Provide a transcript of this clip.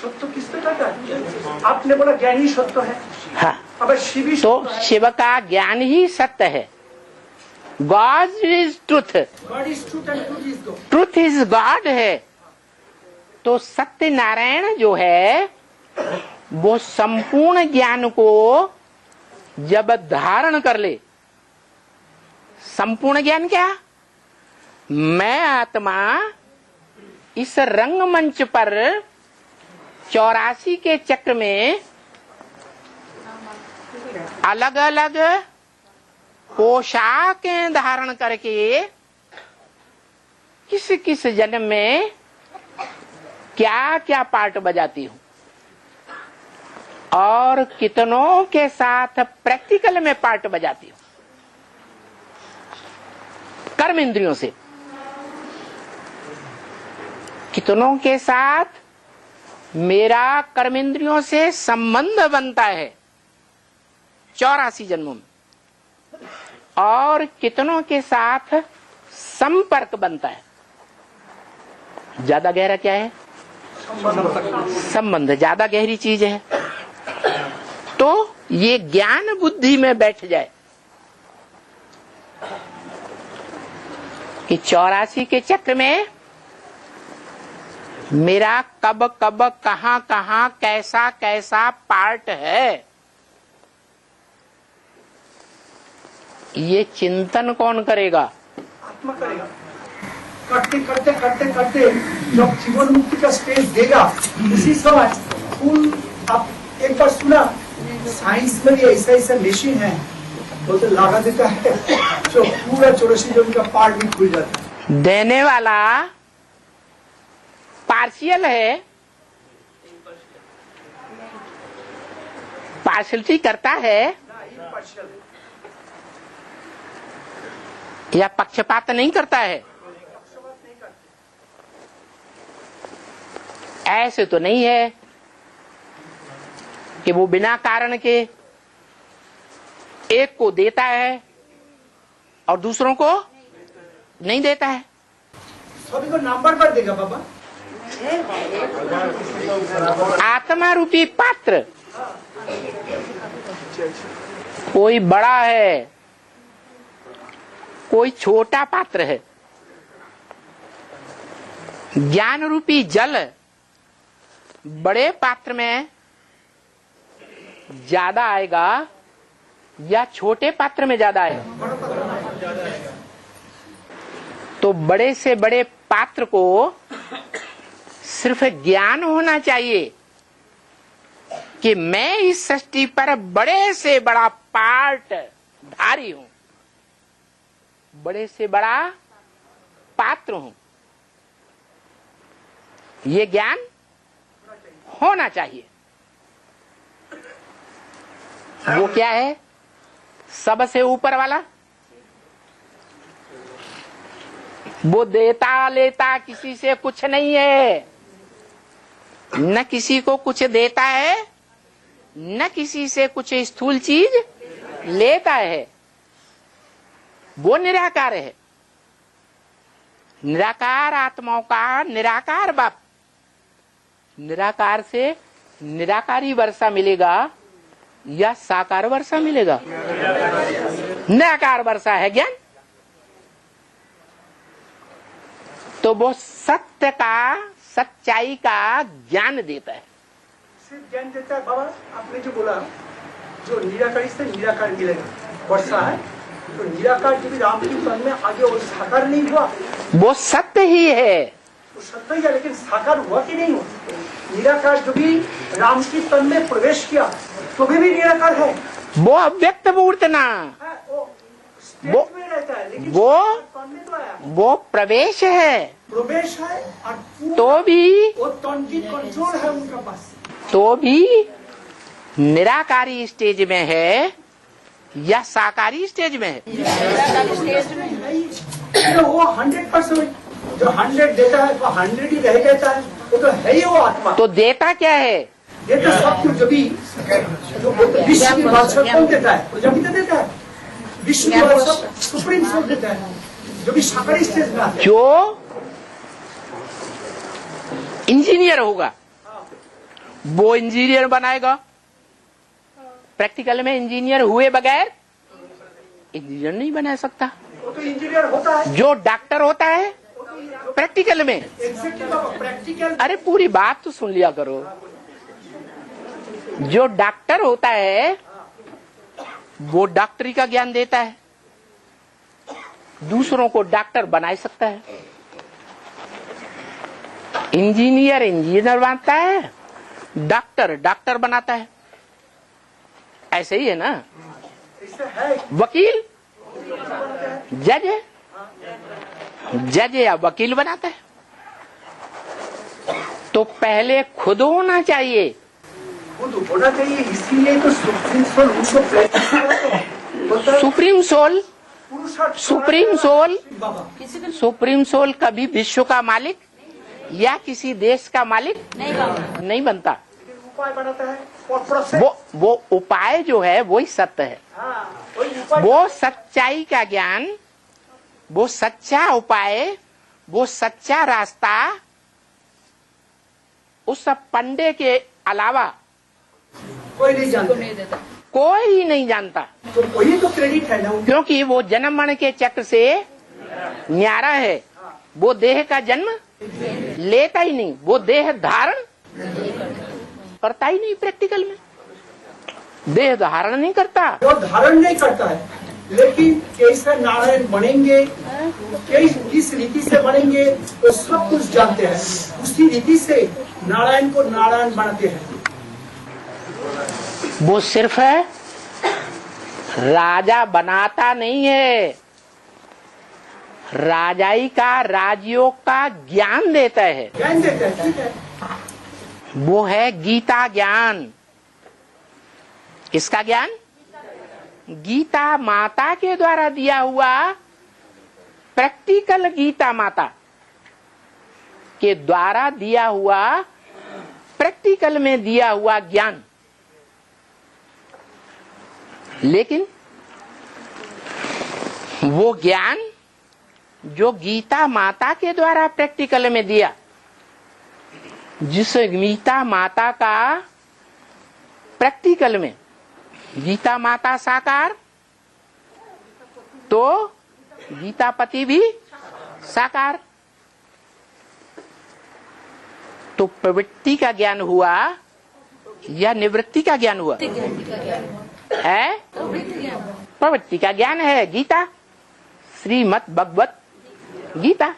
सत्य किस पे कहता है? आपने बोला ज्ञान ही सत्य है। हाँ, अब शिव ही तो शिव का ज्ञान ही सत्य है। God is truth, God is truth and truth is God. Truth is God है। तो सत्य नारायण जो है वो संपूर्ण ज्ञान को जब धारण कर ले, संपूर्ण ज्ञान क्या? मैं आत्मा इस रंगमंच पर 84 के चक्र में अलग अलग पोशाकें धारण करके किस किस जन्म में क्या क्या पार्ट बजाती हूँ और कितनों के साथ प्रैक्टिकल में पार्ट बजाती हूँ कर्म इंद्रियों से, कितनों के साथ मेरा कर्म इंद्रियों से संबंध बनता है 84 जन्मों में, और कितनों के साथ संपर्क बनता है। ज्यादा गहरा क्या है? संबंध ज्यादा गहरी चीज है। तो ये ज्ञान बुद्धि में बैठ जाए कि 84 के चक्र में मेरा कब कब कहां कहां कैसा कैसा पार्ट है, ये चिंतन कौन करेगा? आत्मा करेगा। करते करते करते करते जब जीवन मुक्ति का स्टेज देगा उसी समय फुल। आप एक बार सुना साइंस में भी ऐसा ऐसा मशीन है वो तो लगा देता है जो पूरा 84 जन्म का पार्ट भी खुल जाता है। देने वाला पार्शियल है, पार्शियलिटी करता है या पक्षपात नहीं करता है? ऐसे तो नहीं है कि वो बिना कारण के एक को देता है और दूसरों को नहीं देता है। सभी को नंबर पर देगा बाबा। आत्मा रूपी पात्र कोई बड़ा है, कोई छोटा पात्र है। ज्ञान रूपी जल बड़े पात्र में ज्यादा आएगा या छोटे पात्र में ज्यादा आएगा? तो बड़े से बड़े पात्र को सिर्फ ज्ञान होना चाहिए कि मैं इस सृष्टि पर बड़े से बड़ा पार्ट धारी हूं, बड़े से बड़ा पात्र हूं। ये ज्ञान होना चाहिए। वो क्या है? सबसे ऊपर वाला। वो देता लेता किसी से कुछ नहीं है, न किसी को कुछ देता है न किसी से कुछ स्थूल चीज लेता है। वो निराकार है। निराकार आत्माओं का निराकार बाप। निराकार से निराकारी वर्षा मिलेगा या साकार वर्षा मिलेगा? निराकार वर्षा है ज्ञान। तो वो सत्य का, सच्चाई का ज्ञान देता है। सिर्फ ज्ञान देता है बाबा। आपने जो बोला जो निराकारी से निराकार मिलेगा वर्षा है, तो निराकार जो भी राम की तन में आगे वो साकार नहीं हुआ, वो सत्य ही है। वो सत्य ही है, लेकिन साकार हुआ कि नहीं हुआ? निराकार जो भी राम की तन में प्रवेश किया तो भी निराकार है। वो अव्यक्त मूर्त ना, वो में रहता है, लेकिन वो तन में तो आया। वो प्रवेश है, प्रवेश है और तो भी वो तन की कंट्रोल है उनका पास। तो भी निराकारी स्टेज में है या साकारी स्टेज में है? वो 100% जो 100 देता है तो 100 ही रह जाता है। वो तो है ही वो आत्मा। तो देता क्या है? ये तो सब कुछ जो भी जो विश्व की बादशाह कौन देता है? प्रजापिता देता है। विश्व की बादशाह सुप्रीम सोल देता है जो भी साकारी स्टेज में आता है। जो इंजीनियर होगा वो इंजीनियर बनाएगा। प्रैक्टिकल में इंजीनियर हुए बगैर इंजीनियर नहीं बना सकता। वो तो इंजीनियर होता है। जो डॉक्टर होता है प्रैक्टिकल में, प्रैक्टिकल, अरे पूरी बात तो सुन लिया करो। जो डॉक्टर होता है वो डॉक्टरी का ज्ञान देता है, दूसरों को डॉक्टर बना सकता है। इंजीनियर इंजीनियर बनाता है, डॉक्टर डॉक्टर बनाता है। ऐसे ही है ना। वकील जज है, जज या वकील बनाता है। तो पहले खुद होना चाहिए। खुद होना चाहिए, इसीलिए तो सुप्रीम सोल उनको प्रैक्टिस कराते। सुप्रीम सोल, सुप्रीम सोल, किसी सुप्रीम सोल कभी विश्व का मालिक या किसी देश का मालिक नहीं बनता। उपाय बनाता है और प्रोसेस। वो उपाय जो है वही सत्य है। वही उपाय। वो सच्चाई का ज्ञान, वो सच्चा उपाय, वो सच्चा रास्ता उस पंडे के अलावा कोई नहीं जानता, कोई नहीं जानता। तो वही तो क्रेडिट है ना। क्योंकि वो जन्म मरण के चक्र से न्यारा है। वो देह का जन्म लेता ही नहीं, वो देह धारण करता ही नहीं। प्रैक्टिकल में देह धारण नहीं करता। वो धारण नहीं करता है, लेकिन कैसे नारायण बनेंगे, किस रीति से बनेंगे, वो सब कुछ जानते हैं। उसी रीति से नारायण को नारायण बनाते हैं। वो सिर्फ राजा बनाता नहीं है, राजाई का राजयोग का ज्ञान देता है। ज्ञान देता है, ठीक है। वो है गीता ज्ञान। किसका ज्ञान? गीता माता के द्वारा दिया हुआ, प्रैक्टिकल गीता माता के द्वारा दिया हुआ, प्रैक्टिकल में दिया हुआ ज्ञान। लेकिन वो ज्ञान जो गीता माता के द्वारा प्रैक्टिकल में दिया, जिस गीता माता का प्रैक्टिकल में, गीता माता साकार तो गीतापति भी साकार। तो प्रवृत्ति का ज्ञान हुआ या निवृत्ति का ज्ञान हुआ? है प्रवृत्ति का ज्ञान है गीता, श्रीमद् भगवत गीता।